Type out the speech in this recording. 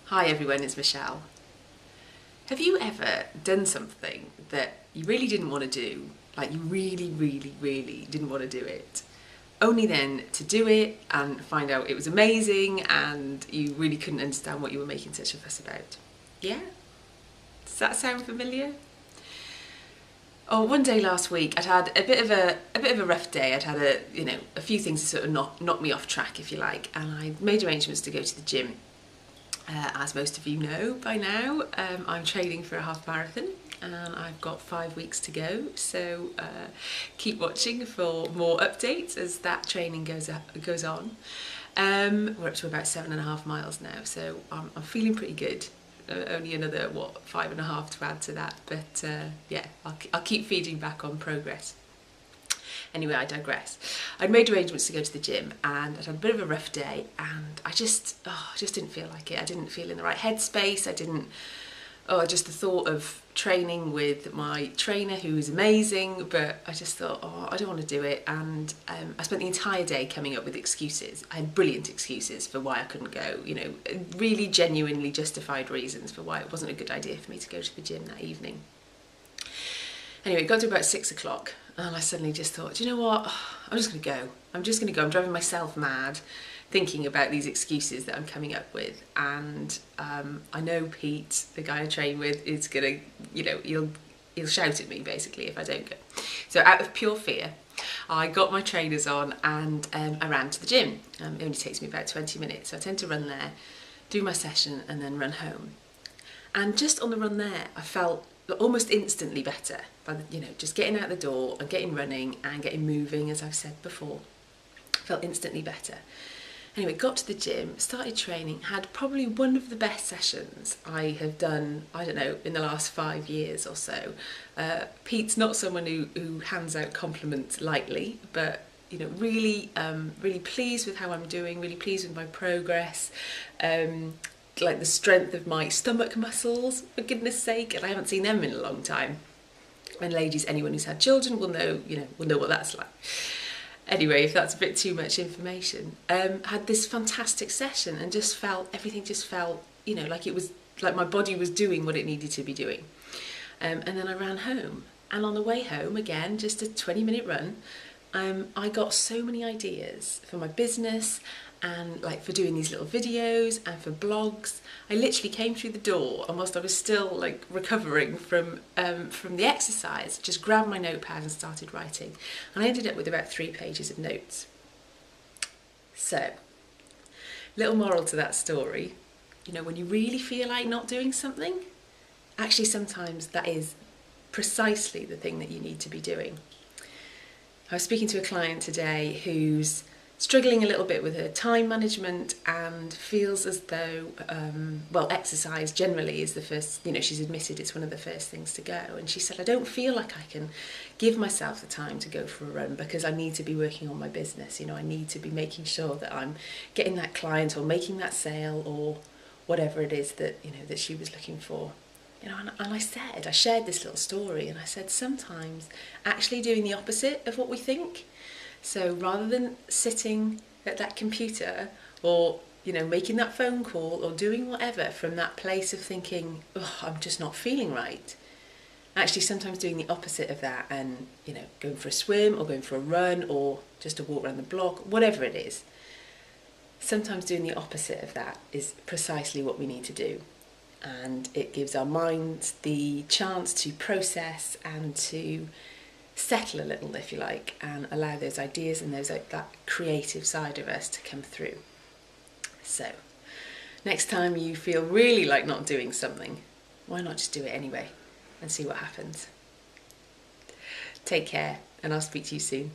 Hi everyone, it's Michelle. Have you ever done something that you really didn't want to do, like you really didn't want to do it, only then to do it and find out it was amazing and you really couldn't understand what you were making such a fuss about? Yeah? Does that sound familiar? Oh, one day last week I'd had a bit of a rough day. I'd had a few things to sort of knock me off track, if you like, and I made arrangements to go to the gym. As most of you know by now, I'm training for a half marathon and I've got 5 weeks to go, so keep watching for more updates as that training goes on. We're up to about 7.5 miles now, so I'm feeling pretty good. Only another 5.5 to add to that, but yeah, I'll keep feeding back on progress. Anyway, I digress. I'd made arrangements to go to the gym and I'd had a bit of a rough day and I just didn't feel like it. I didn't feel in the right headspace. Just the thought of training with my trainer, who was amazing, but I just thought, I don't want to do it. And I spent the entire day coming up with excuses. I had brilliant excuses for why I couldn't go, really genuinely justified reasons for why it wasn't a good idea for me to go to the gym that evening. Anyway, it got to about 6 o'clock and I suddenly just thought, do you know what? I'm just going to go. I'm I'm driving myself mad thinking about these excuses that I'm coming up with. And I know Pete, the guy I train with, is going to, he'll shout at me basically if I don't go. So out of pure fear, I got my trainers on and I ran to the gym. It only takes me about 20 minutes. So I tend to run there, do my session and then run home. And just on the run there, I felt almost instantly better by just getting out the door and getting running and getting moving, as I've said before. Felt instantly better. Anyway, got to the gym, started training, had probably one of the best sessions I have done, I don't know, in the last 5 years or so. Pete's not someone who hands out compliments lightly, but really pleased with how I'm doing, really pleased with my progress. Like the strength of my stomach muscles, for goodness sake, and I haven't seen them in a long time. And ladies, anyone who's had children will know, will know what that's like. Anyway, if that's a bit too much information, had this fantastic session and everything just felt, like it was like my body was doing what it needed to be doing. And then I ran home, and on the way home, again, just a 20-minute run, I got so many ideas for my business and for doing these little videos and for blogs. I literally came through the door, and whilst I was still recovering from the exercise, just grabbed my notepad and started writing. And I ended up with about 3 pages of notes. So, little moral to that story, when you really feel like not doing something, actually sometimes that is precisely the thing that you need to be doing. I was speaking to a client today who's struggling a little bit with her time management and feels as though, exercise generally is the first, she's admitted it's one of the first things to go. And she said, I don't feel like I can give myself the time to go for a run because I need to be working on my business. I need to be making sure that I'm getting that client or making that sale or whatever it is that, that she was looking for. And I shared this little story and I said, sometimes actually doing the opposite of what we think. So rather than sitting at that computer or, making that phone call or doing whatever from that place of thinking, I'm just not feeling right, actually sometimes doing the opposite of that and, going for a swim or going for a run or just a walk around the block, whatever it is, sometimes doing the opposite of that is precisely what we need to do. And it gives our minds the chance to process and to settle a little, if you like, and allow those ideas and that creative side of us to come through. So, next time you feel really like not doing something, why not just do it anyway and see what happens? Take care, and I'll speak to you soon.